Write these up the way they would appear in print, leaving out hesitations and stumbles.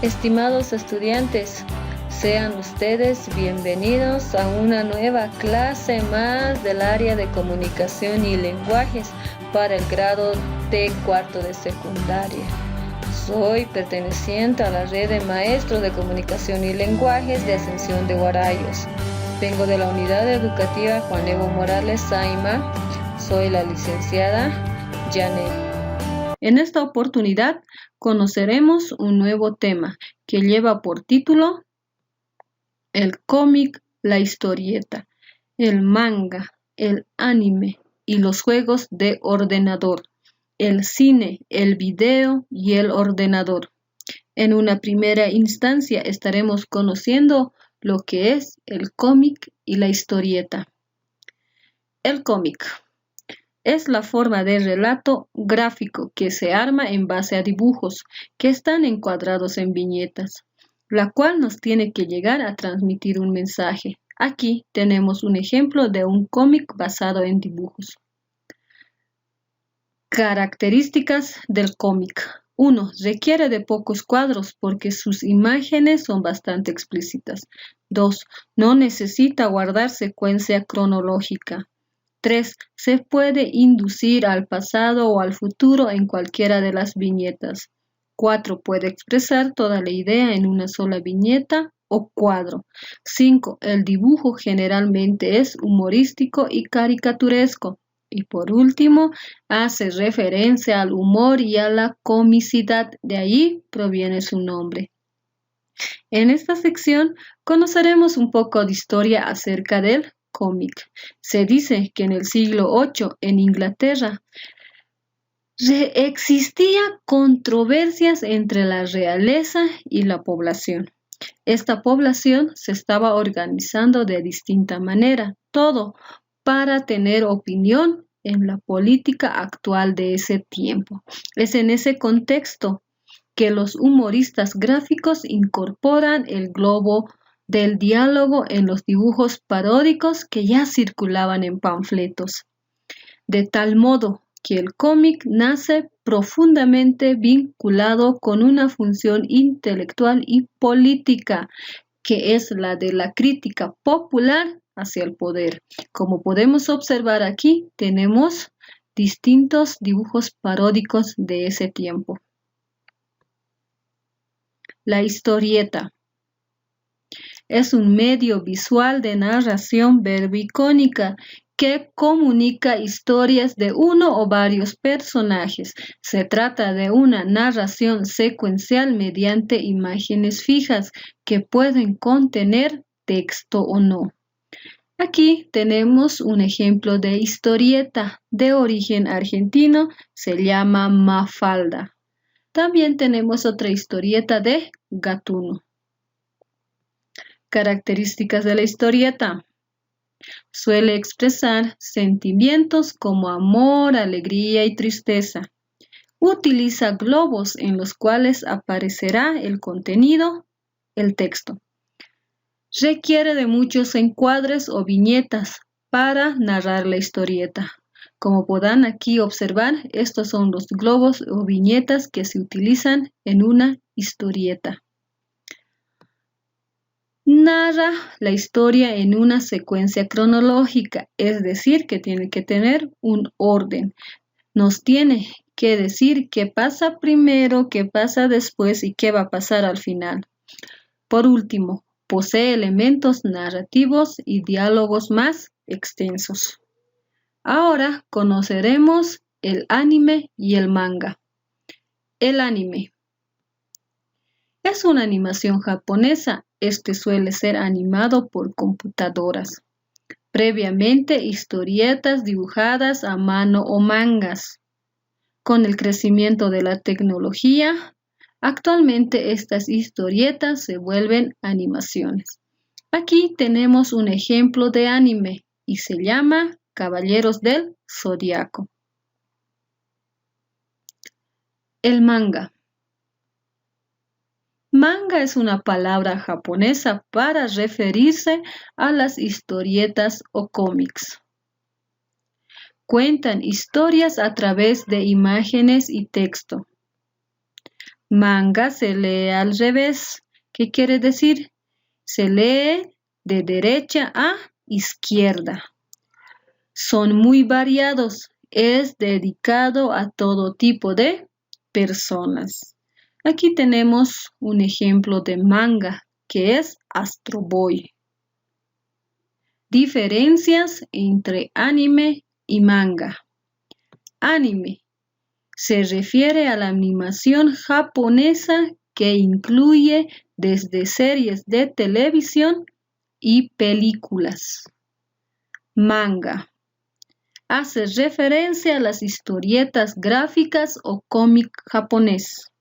Estimados estudiantes, sean ustedes bienvenidos a una nueva clase más del área de comunicación y lenguajes para el grado de cuarto de secundaria. Soy perteneciente a la red de maestros de comunicación y lenguajes de Ascensión de Guarayos. Vengo de la unidad educativa Juan Evo Morales Saima. Soy la licenciada Janet. En esta oportunidad conoceremos un nuevo tema que lleva por título el cómic, la historieta, el manga, el anime y los juegos de ordenador, el cine, el video y el ordenador. En una primera instancia estaremos conociendo lo que es el cómic y la historieta. El cómic es la forma de relato gráfico que se arma en base a dibujos que están encuadrados en viñetas, la cual nos tiene que llegar a transmitir un mensaje. Aquí tenemos un ejemplo de un cómic basado en dibujos. Características del cómic. 1. Requiere de pocos cuadros porque sus imágenes son bastante explícitas. 2. No necesita guardar secuencia cronológica. 3. Se puede inducir al pasado o al futuro en cualquiera de las viñetas. 4. Puede expresar toda la idea en una sola viñeta o cuadro. 5. El dibujo generalmente es humorístico y caricaturesco. Y por último, hace referencia al humor y a la comicidad, de ahí proviene su nombre. En esta sección conoceremos un poco de historia acerca del cómic. Se dice que en el siglo VIII en Inglaterra existían controversias entre la realeza y la población. Esta población se estaba organizando de distinta manera, todo para tener opinión en la política actual de ese tiempo. Es en ese contexto que los humoristas gráficos incorporan el globo del diálogo en los dibujos paródicos que ya circulaban en panfletos. De tal modo que el cómic nace profundamente vinculado con una función intelectual y política, que es la de la crítica popular hacia el poder. Como podemos observar aquí, tenemos distintos dibujos paródicos de ese tiempo. La historieta es un medio visual de narración verbicónica que comunica historias de uno o varios personajes. Se trata de una narración secuencial mediante imágenes fijas que pueden contener texto o no. Aquí tenemos un ejemplo de historieta de origen argentino, se llama Mafalda. También tenemos otra historieta de Gatuno. Características de la historieta. Suele expresar sentimientos como amor, alegría y tristeza. Utiliza globos en los cuales aparecerá el contenido, el texto. Requiere de muchos encuadres o viñetas para narrar la historieta. Como podrán aquí observar, estos son los globos o viñetas que se utilizan en una historieta. Narra la historia en una secuencia cronológica, es decir, que tiene que tener un orden. Nos tiene que decir qué pasa primero, qué pasa después y qué va a pasar al final. Por último, posee elementos narrativos y diálogos más extensos. Ahora conoceremos el anime y el manga. El anime es una animación japonesa. Este suele ser animado por computadoras. Previamente, historietas dibujadas a mano o mangas. Con el crecimiento de la tecnología, actualmente estas historietas se vuelven animaciones. Aquí tenemos un ejemplo de anime y se llama Caballeros del Zodiaco. El manga. Manga es una palabra japonesa para referirse a las historietas o cómics. Cuentan historias a través de imágenes y texto. Manga se lee al revés. ¿Qué quiere decir? Se lee de derecha a izquierda. Son muy variados. Es dedicado a todo tipo de personas. Aquí tenemos un ejemplo de manga, que es Astro Boy. Diferencias entre anime y manga. Anime se refiere a la animación japonesa que incluye desde series de televisión y películas. Manga hace referencia a las historietas gráficas o cómic japonés.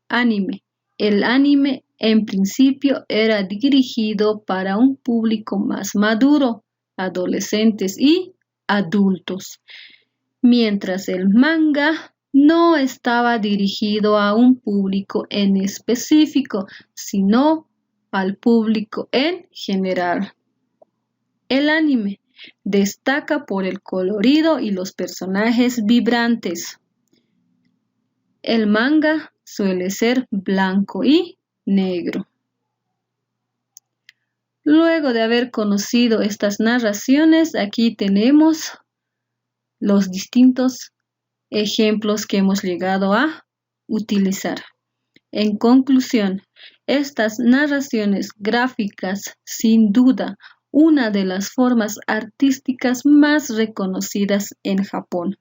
Anime. El anime en principio era dirigido para un público más maduro, adolescentes y adultos, mientras el manga no estaba dirigido a un público en específico, sino al público en general. El anime destaca por el colorido y los personajes vibrantes. El manga suele ser blanco y negro. Luego de haber conocido estas narraciones, aquí tenemos los distintos ejemplos que hemos llegado a utilizar. En conclusión, estas narraciones gráficas, sin duda, una de las formas artísticas más reconocidas en Japón.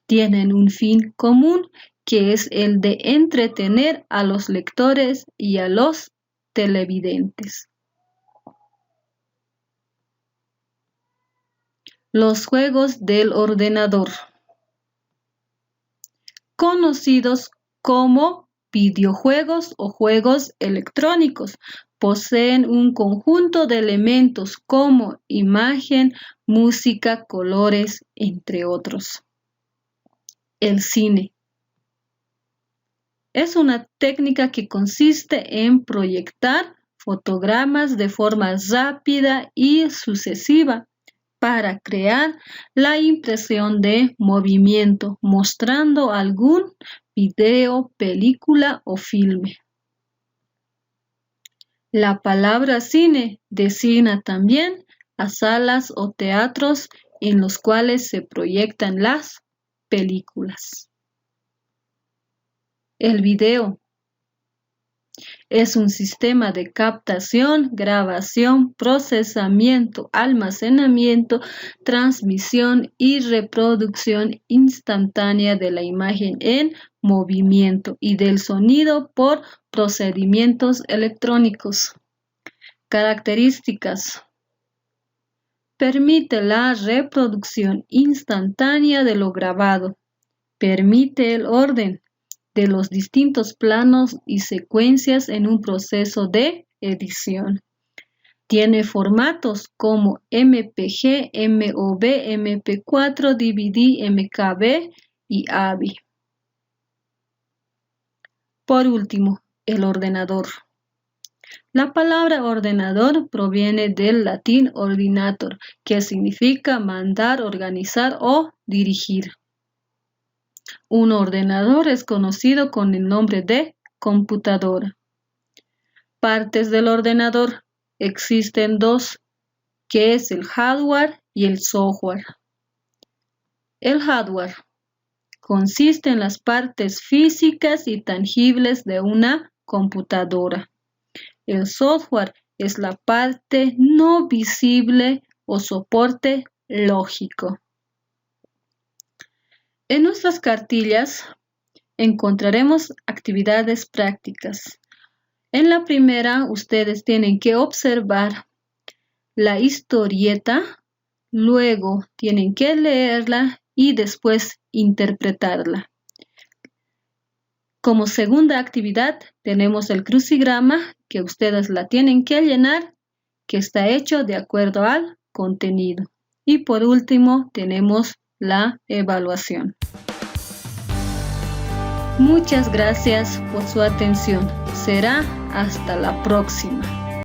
Tienen un fin común, que es el de entretener a los lectores y a los televidentes. Los juegos del ordenador, conocidos como videojuegos o juegos electrónicos, poseen un conjunto de elementos como imagen, música, colores, entre otros. El cine es una técnica que consiste en proyectar fotogramas de forma rápida y sucesiva para crear la impresión de movimiento, mostrando algún video, película o filme. La palabra cine designa también a salas o teatros en los cuales se proyectan las películas. El video es un sistema de captación, grabación, procesamiento, almacenamiento, transmisión y reproducción instantánea de la imagen en movimiento y del sonido por procedimientos electrónicos. Características: permite la reproducción instantánea de lo grabado, permite el orden de los distintos planos y secuencias en un proceso de edición. Tiene formatos como MPG, MOV, MP4, DVD, MKV y AVI. Por último, el ordenador. La palabra ordenador proviene del latín ordinator, que significa mandar, organizar o dirigir. Un ordenador es conocido con el nombre de computadora. Partes del ordenador. Existen dos, que es el hardware y el software. El hardware consiste en las partes físicas y tangibles de una computadora. El software es la parte no visible o soporte lógico. En nuestras cartillas encontraremos actividades prácticas. En la primera, ustedes tienen que observar la historieta, luego tienen que leerla y después interpretarla. Como segunda actividad, tenemos el crucigrama, que ustedes la tienen que llenar, que está hecho de acuerdo al contenido. Y por último, tenemos la evaluación. Muchas gracias por su atención. Será hasta la próxima.